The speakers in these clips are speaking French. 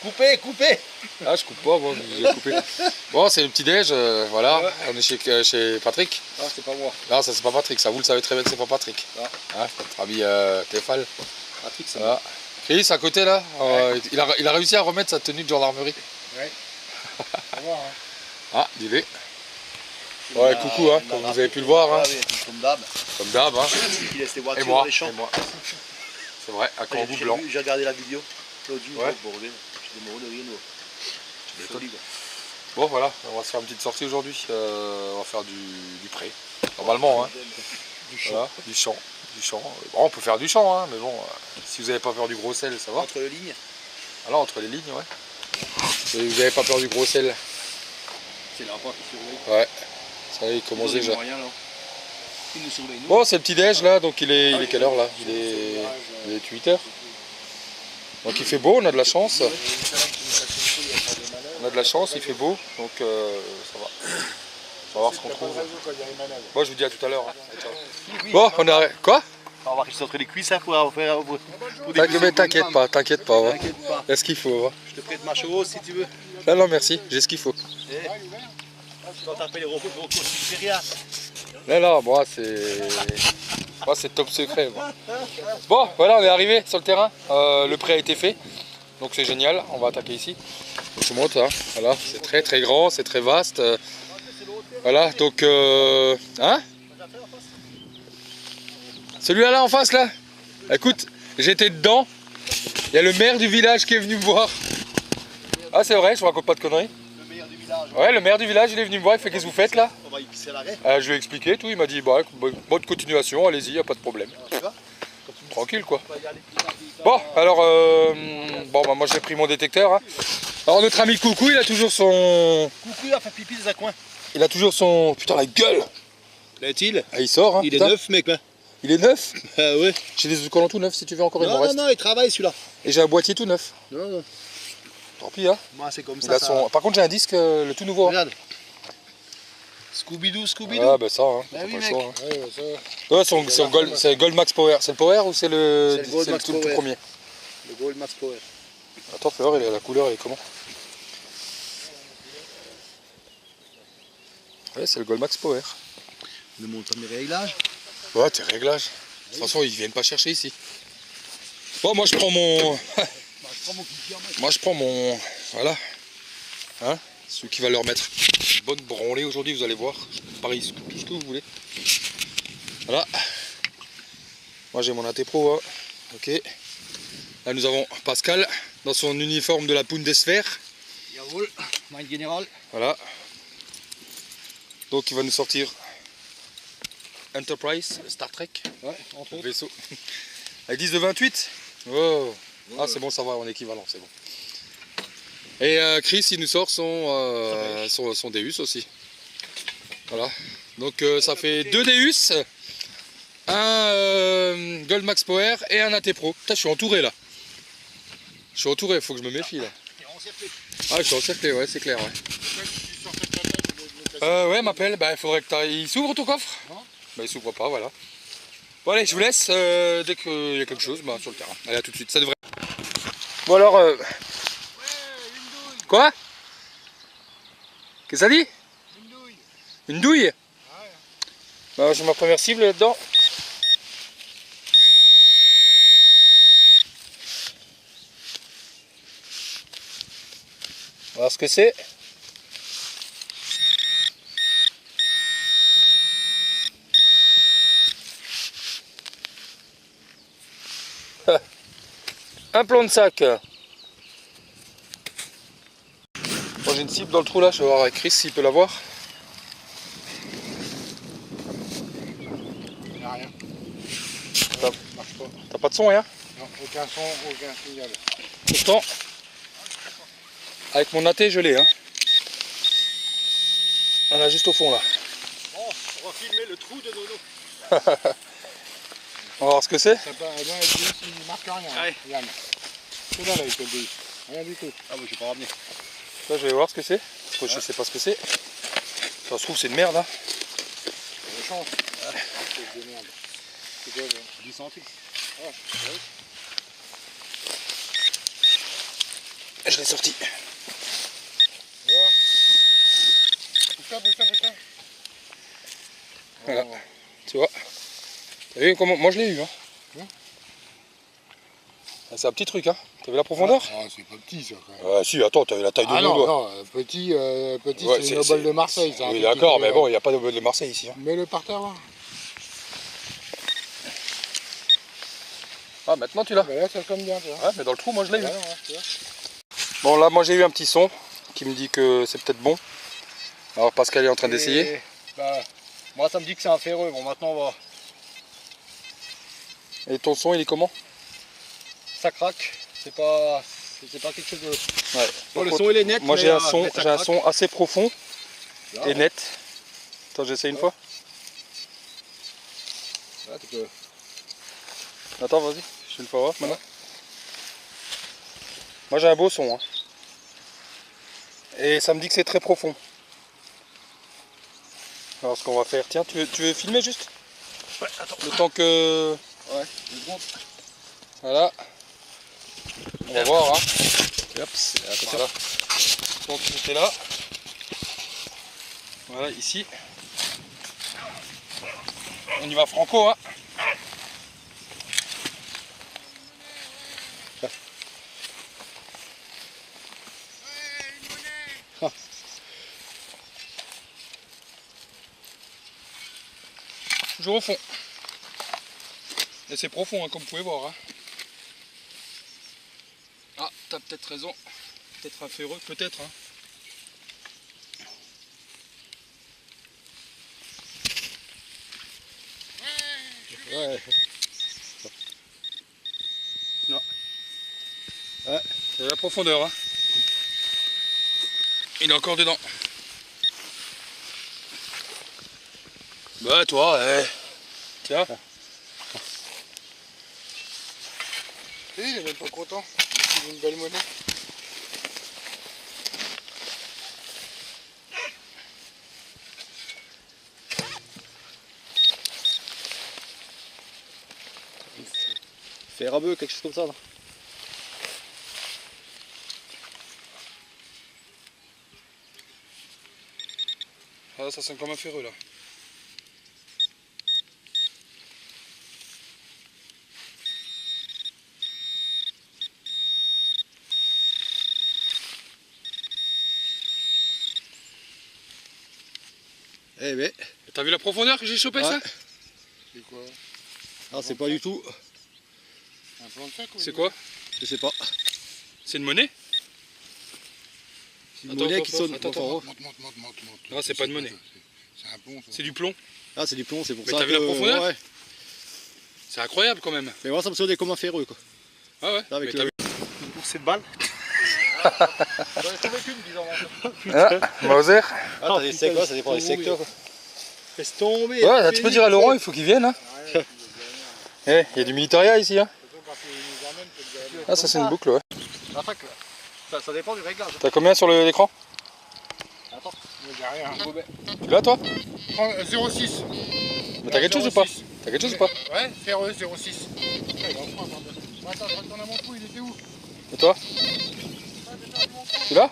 Coupez, coupez. Ah, je coupe pas, bon, j'ai coupé. Bon, c'est le petit déj, voilà. Ouais. On est chez Patrick. Non, c'est pas moi. Non, ça c'est pas Patrick, ça vous le savez très bien que c'est pas Patrick. Non. Hein, notre ami Tefal. Patrick, c'est Voilà. Chris, à côté là, il a réussi à remettre sa tenue de gendarmerie. Ouais. On va voir, hein. Ah, dis-le. Ouais, coucou, hein, comme vous avez pu le voir. Hein. Comme d'hab. Comme d'hab. Hein. Il laisse les Et voitures moi, dans les champs. et moi. C'est vrai, à Cambou blanc. J'ai regardé la vidéo. L'autre jour, Ouais. bordel. J'ai des mots de rien. Tu m'étonnes. Bon, voilà, on va se faire une petite sortie aujourd'hui. On va faire du pré. Normalement, hein. Du champ. Voilà, du champ. Du champ. Bon, on peut faire du champ, hein, mais bon, si vous n'avez pas peur du gros sel, ça va. Entre les lignes. Alors, entre les lignes, ouais. Et vous n'avez pas peur du gros sel. C'est là-bas qui surveille. Ouais. Ça y est, il commence déjà. Il nous surveille, nous. Bon, c'est le petit déj là, donc il est quelle heure là? Il est 8 h. Donc il fait beau, on a de la chance. On a de la chance, il fait beau, donc ça va. On va voir ce qu'on trouve. Moi je vous dis à tout à l'heure. Hein. Bon, on a... Quoi? On va voir qu'ils sont entre les cuisses hein, pour faire. Mais t'inquiète pas, t'inquiète pas. Ouais. T'inquiète pas. Il y a ce qu'il faut. Ouais. Je te prête ma chevaux si tu veux. Non, non, merci, j'ai ce qu'il faut. Tu vas taper les robots pour rien. Là, là, moi c'est top secret. Bon, voilà, on est arrivé sur le terrain. Le pré a été fait, donc c'est génial. On va attaquer ici. Je vous montre, hein. Voilà, c'est très très grand, c'est très vaste. Voilà, donc hein? Celui-là là en face là. Écoute, j'étais dedans. Il y a le maire du village qui est venu me voir. Ah c'est vrai, je vous raconte pas de conneries. Le maire du village. Ouais, le maire du village il est venu me voir, il fait qu'est-ce que vous faites là? On va y pisser à l'arrêt. Je lui ai expliqué tout, il m'a dit bah bonne continuation, allez-y, y a pas de problème. Tu vas? Tranquille quoi. Bon, alors bon bah moi j'ai pris mon détecteur. Hein. Alors notre ami Coucou, il a toujours son... Coucou, il a fait pipi dans un coin. Il a toujours son... Putain la gueule. L'a-t-il? Ah il sort hein. Il putain. est neuf mec. Hein. Il est neuf? Ah ouais. J'ai des autocollants tout neufs si tu veux encore, il m'en Non, reste. non, il travaille celui-là. Et j'ai un boîtier tout neuf. Non, non. Tant pis hein. Moi c'est comme Il ça. a son... Par contre j'ai un disque le tout nouveau. Hein. Regarde. Scooby-Doo, Scooby-Doo. Ah bah ça hein. Bah T'as oui, pas le mec. choix, hein. Ouais, c'est le Gold Max Power. C'est le Power ou c'est le... C'est le Gold Max tout Power. premier? Le Gold Max Power. Attends, fais voir, la couleur elle est comment? Ouais, c'est le Gold Max Power. Ne montre pas mes réglages. Ouais, tes réglages. De toute façon, ils viennent pas chercher ici. Bon, moi je prends mon... moi je prends mon... Voilà. Hein? Celui qui va leur mettre une bonne branlée aujourd'hui, vous allez voir. Pareil, tout ce que vous voulez. Voilà. Moi j'ai mon AT Pro. Hein. Ok. Là nous avons Pascal dans son uniforme de la Bundeswehr. Jawohl, mein Général. Voilà. Donc il va nous sortir Enterprise, Star Trek. Ouais, entre autres. Vaisseau. Avec 10 de 28. Oh. Ah c'est bon, ça va en équivalent, c'est bon. Et Chris il nous sort son Deus aussi. Voilà. Donc ça fait 2 Deus, un Gold Max Power et un AT Pro. Putain, je suis entouré là. Je suis entouré, faut que je me méfie là. Ah je suis encerclé, ouais c'est clair. Ouais, ouais m'appelle, bah il faudrait que tu ailles. Il s'ouvre ton coffre? Non. Bah il s'ouvre pas, voilà. Bon allez, je vous laisse, dès qu'il y a quelque chose, bah, sur le terrain. Allez, à tout de suite, ça devrait... Bon alors... Quoi? Qu'est-ce que ça dit? Une douille. Une douille? Bah, j'ai ma première cible là-dedans. On va voir ce que c'est. Un plan de sac. Moi j'ai une cible dans le trou là, je vais voir avec Chris s'il peut la voir. Il n'y a rien. T'as pas de son, rien? Non, aucun son, aucun signal. Pourtant, avec mon AT je l'ai. Hein. Voilà, juste au fond là. Bon, on va filmer le trou de Nono. On va voir ce que c'est. Ça peut, eh ben, il ne marque rien. Ouais. Yann. C'est là, il te le dit. Rien du tout. Ah, bah, je vais pas ramener. Là, je vais voir ce que c'est. Parce que je sais pas ce que c'est. Ça se trouve, c'est une merde. Hein. C'est chance. C'est de merde. C'est quoi, 10 centimes. Ah, ouais. je l'ai sorti. Voilà, tu vois. T'as vu comment... Moi je l'ai eu. Hein. C'est un petit truc, hein. T'as vu la profondeur? Ah, c'est pas petit ça quand même. Si, attends, t'as vu la taille de mon doigt. Non, petit, Ouais, c'est une obole de Marseille. Oui, d'accord, mais bon, il n'y a pas d'obole de Marseille ici. Hein. Mets-le par terre là. Ah, maintenant tu l'as. Là, ça sonne bien, tu vois. Ouais, mais dans le trou, moi je l'ai eu. Ouais, tu vois. Bon, là, moi j'ai eu un petit son qui me dit que c'est peut-être bon. Alors Pascal est en train d'essayer. Bah, moi ça me dit que c'est un ferreux. Bon, maintenant on va. Et ton son, il est comment? Ça craque. C'est pas quelque chose de. Ouais. Bon, le son il est net. Moi mais, j'ai un mais ça craque. son assez profond Là, et net. Attends, j'essaie une fois. Là, tu peux. Attends, vas-y, je vais le faire voir maintenant. Moi j'ai un beau son. Hein. Et ça me dit que c'est très profond. Alors ce qu'on va faire, tiens, tu veux filmer juste? Ouais, attends. Le temps que... Ouais, une seconde. Voilà. On va voir. Hein. Et hop, attention. Voilà. Donc c'était là. Voilà, ici. On y va franco, hein. Toujours au fond. Et c'est profond, hein, comme vous pouvez voir. Hein. Ah, t'as peut-être raison. Peut-être un ferreux, peut-être. Hein. Ouais. Non. Ouais, c'est la profondeur. Hein. Il est encore dedans. Bah toi, tiens. Il est même pas content. Il a une belle monnaie. Fer à bœuf, quelque chose comme ça. Là. Ah, ça sent comme un ferreux là. Eh ben. T'as vu la profondeur que j'ai chopé ça? C'est quoi? Ah, c'est pas du tout. Un plan de sac ou C'est quoi? Je sais pas. C'est une monnaie? C'est une monnaie qui sonne. Attends. Monte. Non, c'est pas de monnaie. C'est un plomb ça. C'est du plomb. Ah, c'est du plomb, c'est pour Mais ça. t'as vu la profondeur? Ouais. C'est incroyable quand même. Mais moi, ça me sonnait comme un ferreux quoi. Ah ouais. Avec Mais le... t'as cette balle. vu... Mauser. Ah, t'as des secteurs, ça dépend des secteurs. Laisse tomber. Ouais, là, tu peux dire à Laurent, il faut qu'il vienne. Hein. Il y a du militaria ici. Hein. Ah, ça c'est une boucle, ouais. Ça dépend du réglage. T'as combien sur l'écran? Attends. Derrière. Tu l'as toi? 06. Mais t'as quelque chose ou pas? T'as quelque chose ou pas? Ouais, ferreux 06. Attends, je retourne à mon trou, il était où? Et toi? Tu l'as?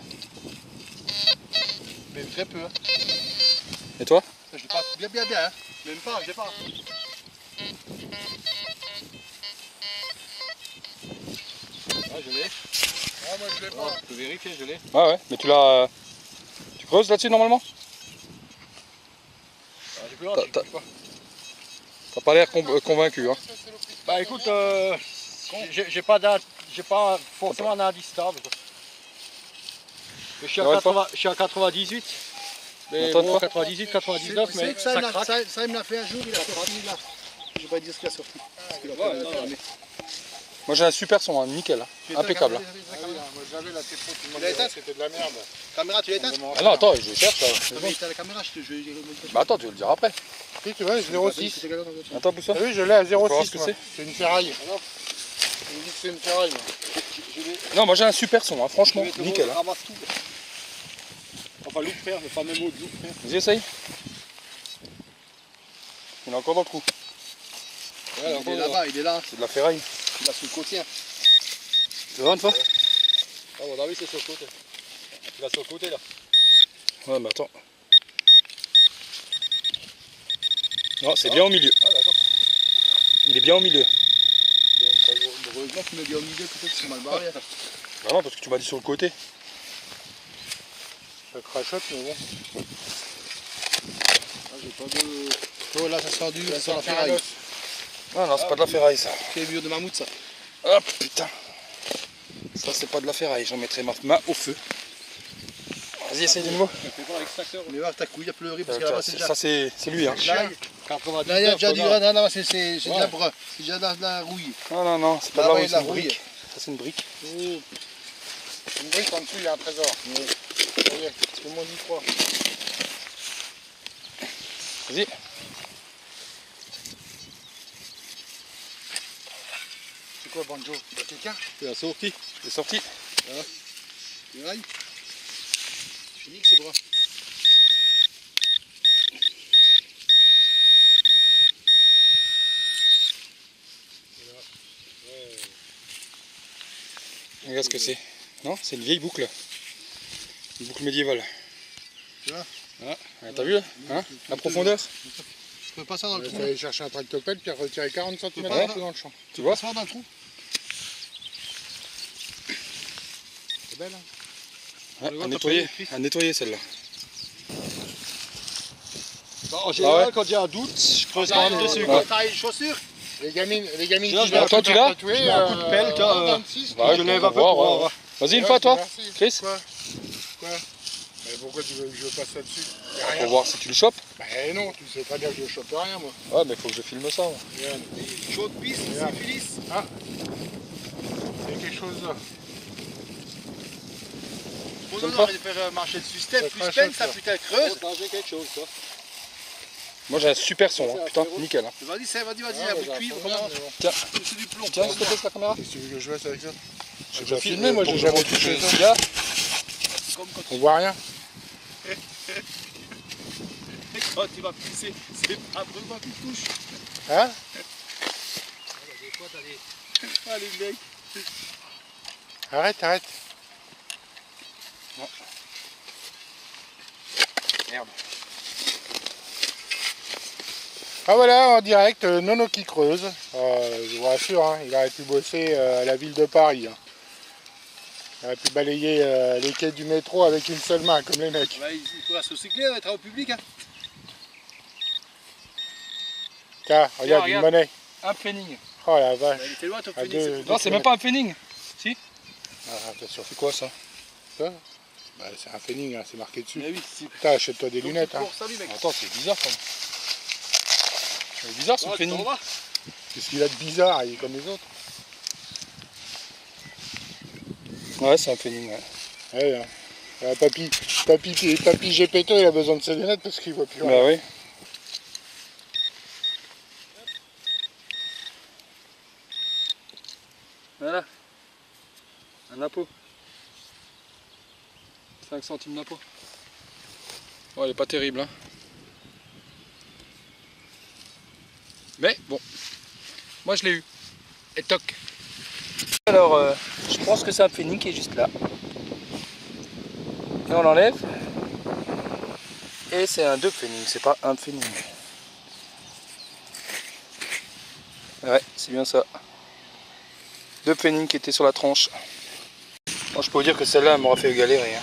Mais très peu. Hein. Et toi? Je l'ai pas bien. Hein. Même pas, je l'ai pas. Ah, je l'ai. Ah, moi je l'ai pas. Je peux vérifier, je l'ai. Ouais, mais tu l'as... Tu creuses là-dessus normalement? Ah, j'ai plus loin, T'as pas l'air convaincu. Hein. Bah écoute, j'ai pas forcément un indice stable. Je suis à 98. Mais Attends, bon, quoi? 98, 99, mais ça craque. Ça me l'a fait un jour, il a sorti là. Je vais pas dire ce qu'il a sorti. Moi j'ai un super son, hein, nickel. Hein. Impeccable. Hein. Moi j'avais la tépo, tout le monde disait que c'était de la merde. Caméra, tu l'as éteinte? Ah non, attends, je cherche. Mais t'as la caméra, je te Bah attends, tu veux le dire après. Si tu vois, 06. Attends, pousse ça. Ah oui, je l'ai à 06. voir ce que moi. c'est. C'est une ferraille. Il me dit que c'est une ferraille. Moi. Non, moi j'ai un super son, hein, franchement, nickel. Hein. Ramasse tout. Enfin, loup frère, le fameux mot de loup frère. Vas-y, essaye. Il est encore dans le trou. Ouais, il est là-bas, il est là. C'est de la ferraille. Il a sous le côtier. Tu veux voir une fois? Ah, mon avis, c'est sur le côté. Tu vas sur le côté là. Ouais, mais attends. Non, c'est bien au milieu. Ah, d'accord. Il est bien au milieu. Heureusement que tu m'as dit au milieu, peut-être que c'est mal barré. Bah non, parce que tu m'as dit sur le côté. Ça crachote, mais bon. Ah, j'ai pas de... Oh là, ça sort du... Ça sort la ferraille. Ah non, c'est pas de la ferraille ça. C'est le mur de mammouth, ça. Hop, putain. Ça, c'est pas de la ferraille. J'en mettrai ma main au feu. Vas-y, essaye de nouveau. Mais voir ta couille a pleuré parce que là-bas, c'est déjà... Ça, c'est lui. Hein. Là, il y a déjà du... Non, non, c'est déjà brun. C'est déjà de la rouille. Non, non, non, c'est pas de la rouille, c'est une brique. Ça, c'est une brique. Une brique en dessous, il y a un trésor. Regarde, tout le monde y croit. Vas-y. C'est quoi, Banjo? Il y a quelqu'un? C'est la sortie. C'est sorti. Voilà. Tu railles? Je finis que c'est bras. Regarde ce que c'est. Non, c'est une vieille boucle. Une boucle médiévale. Tu vois? Ah, t'as vu là hein? La profondeur? Je peux pas ça dans le trou. Il fallait chercher un tractopelle puis retirer 40 cm Ouais. dans le champ. Tu vois? Ça dans le trou. C'est belle, hein? Ouais, à nettoyer celle-là. En général, quand il y a un doute, je creuse quand même dessus. Quand t'as les chaussures, les gamines qui Ah, toi, tu l'as? Je mets un coup de pelle, toi. Je lève un peu voir, pour voir. Vas-y, une fois, toi, Chris. Quoi? Mais pourquoi tu veux que je passe là-dessus? Pour voir si tu le chopes. Bah non, tu sais très bien que je chope rien, moi. Ouais, mais faut que je filme ça. Moi. Chaude piste, syphilis. Hein? C'est quelque chose là. Pour Ça nous, me on va faire marcher de suspense, ça putain creuse. Manger quelque chose, toi. Moi, j'ai un super son, hein. Putain, nickel. Hein. Vas-y, un bout de cuivre. Tiens, C'est du plomb. tiens, s'il te plaît, la caméra. Qu'est-ce que tu veux que je fasse avec ça? J'ai déjà filmé, moi, j'ai jamais touché ça. Là. On voit rien. Quand tu vas pisser, c'est pas vraiment qui touche. Hein? Allez, mec. Arrête, arrête. Merde. Ah voilà, en direct, Nono qui creuse. Je vous rassure, hein, il aurait pu bosser à la ville de Paris. Hein. Il aurait pu balayer les quais du métro avec une seule main, comme les mecs. Bah, il faudra se recycler, être au public. Hein. Tiens, regarde, regarde. une monnaie. Un pfennig. Oh la vache. Il était loin, ton À phénix. deux- Non, c'est même pas un pfennig. Si. Ah, attention. C'est quoi ça? Ça bah, c'est un phénix, hein, c'est marqué dessus. Mais oui, si. Putain, achète-toi des lunettes. Hein. Salut, mec. Attends, c'est bizarre quand même. C'est bizarre ce pfennig. Qu'est-ce qu'il a de bizarre? Il est comme les autres. Ouais, c'est un pfennig. Ouais. Ouais, hein. Papy Gepetto, il a besoin de ses lunettes parce qu'il voit plus rien. Bah oui. Voilà. Un napo. 5 centimes napo. Oh, elle est pas terrible, hein. Mais bon, moi je l'ai eu. Et toc. Alors, je pense que c'est un pfennig qui est juste là. Et on l'enlève. Et c'est un 2 pfennig, c'est pas un pfennig. Ouais, c'est bien ça. 2 pfennig qui étaient sur la tranche. Bon, je peux vous dire que celle-là m'aura fait galérer. Hein.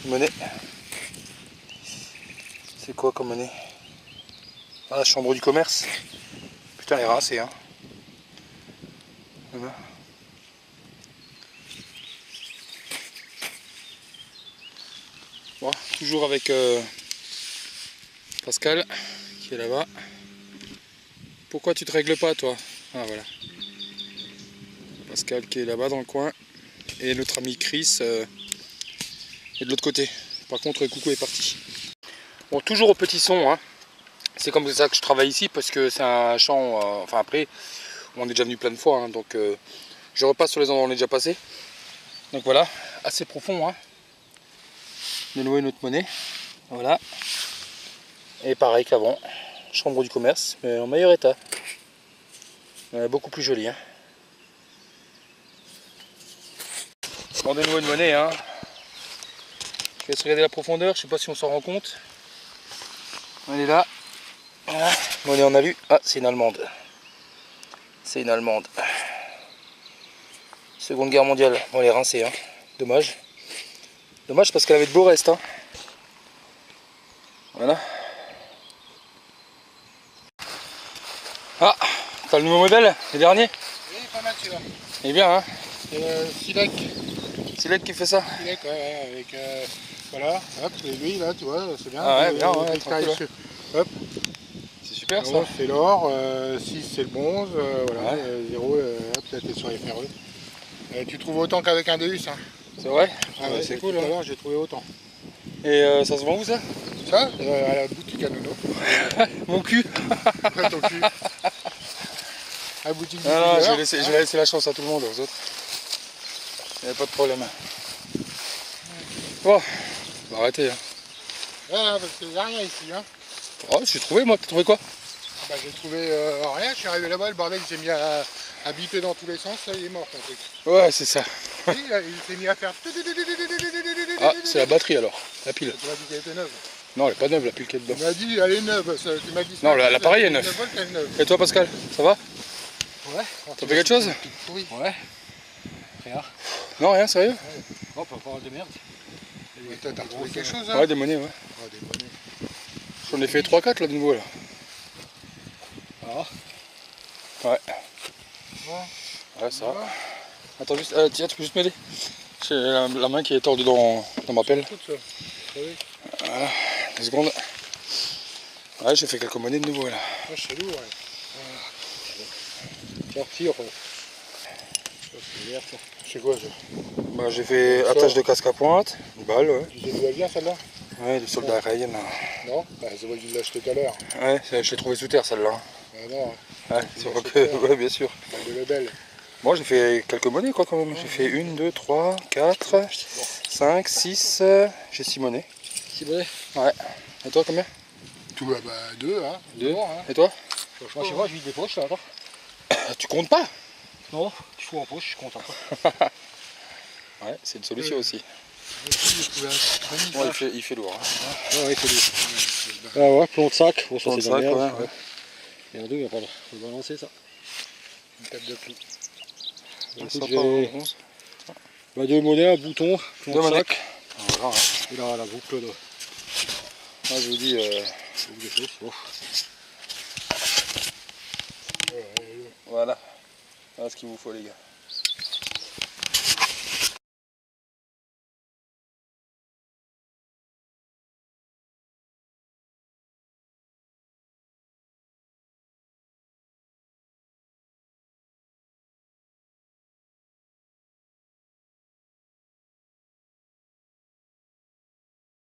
Monnaie. C'est quoi comme monnaie? Ah, la chambre du commerce. Putain, elle est rincée, hein. Voilà. Bon, toujours avec Pascal qui est là-bas. Pourquoi tu te règles pas, toi? Ah, voilà. Pascal qui est là-bas dans le coin. Et notre ami Chris est de l'autre côté. Par contre, Coucou est parti. Bon, toujours au petit son, hein. C'est comme ça que je travaille ici parce que c'est un champ, enfin après, on est déjà venu plein de fois, hein, donc je repasse sur les endroits où on est déjà passé. Donc voilà, assez profond, hein. De nouveau une autre monnaie, voilà. Et pareil qu'avant, chambre du commerce, mais en meilleur état. Beaucoup plus joli. Hein. Demandez-nous une monnaie. Hein. Je vais regarder la profondeur, je sais pas si on s'en rend compte. Elle est là. Voilà. Monnaie en alu. Ah, c'est une allemande. C'est une allemande. Seconde guerre mondiale. Bon, elle est rincée. Hein. Dommage. Dommage parce qu'elle avait de beaux restes. Hein. Voilà. Ah, t'as le nouveau modèle, les derniers? Oui, pas mal celui-là. Il est bien, hein? C'est Silek. Silek qui fait ça? Silek, ouais, avec. Voilà, hop, et lui là, tu vois, c'est bien. Ah ouais, bien, ouais, tranquille, tranquille, hop. C'est super ça. 11 c'est l'or, 6 c'est le bronze, voilà, Ouais. 0, hop, là t'es sur les ferreux. Tu trouves autant qu'avec un Deus, hein. C'est vrai? Ah ouais, c'est cool. cool. Tout à Hein. l'heure, j'ai trouvé autant. Et ça se vend où ça? Ça, à la boutique à Nono. Mon cul. Ouais, ton cul. À la boutique du Non, non, je dealer. vais laisser la chance à tout le monde, aux autres. Il n'y a pas de problème. Bon, on va arrêter. Hein. Ouais, parce qu'il n'y a rien ici, hein. Oh, j'ai trouvé, moi, t'as trouvé quoi? Bah, j'ai trouvé rien, je suis arrivé là-bas, le bordel il s'est mis à biper dans tous les sens, là il est mort ton truc. Ouais, c'est ça. Oui, là, il s'est mis à faire. Ah, c'est la batterie alors, la pile. Tu m'as dit qu'elle était neuve. Non, elle est pas neuve, la pile qui est Tu dedans. m'as dit elle est neuve, tu m'as dit ça. Non, l'appareil est neuf. Elle est neuve. Et toi, Pascal, ça va? Ouais. T'as fait quelque chose? Oui. Ouais. Rien. Non, rien, sérieux? Oh, pas parler de merde. T'as trouvé quelque chose hein? Ouais, des monnaies, ouais. Ah, des monnaies. J'en ai fait 3-4 là de nouveau là. Ah. Ouais. Ouais. Ouais, ça va. Attends, juste, tiens, tu peux juste m'aider? J'ai la main qui est tordue dans ma pelle. Écoute ça. Oui. Voilà, 2 secondes. Ouais, j'ai fait quelques monnaies de nouveau là. Ouais, c'est lourd, ouais. Tiens, tire. C'est vert, ça. C'est quoi ça? Bah, j'ai fait attache de casque à pointe, une balle, ouais. Tu sais bien celle-là? Ouais, du soldat Ryan là. Non? Bah, c'est moi qui l'ai acheté tout à l'heure. Ouais, je l'ai trouvé sous terre celle-là. Ah non, Ouais, c'est vrai que, ouais, bien sûr. elle est belle. Moi j'ai fait quelques monnaies quoi quand même. J'ai fait 1, 2, 3, 4, 5, 6, j'ai 6 monnaies. 6 bonnets. Ouais. Et toi combien? Tout, bah, 2, hein. 2. Bon, hein. Et toi? Moi, je sais pas, je vis des poches là, attends. Tu comptes pas? Non, je fous en poche, je compte après. Ouais, c'est une solution aussi. J'ai trouvé un chronique, Ouais, là. il fait lourd. Hein. Ouais, c'est lui. Ah ouais, plomb de sac. Bon, ça Plomb de c'est de la sac, merde. ouais. Et en deux, il n'y a pas de. Faut le balancer ça. Une table de clous. Écoute, Ça j'ai part, bah, 2 monnaies, un bouton, plomb 2 de monnaies. sac. Voilà, hein. Et là, la boucle de. Moi je vous dis, Des choses. Bon. voilà. Voilà ce qu'il vous faut les gars.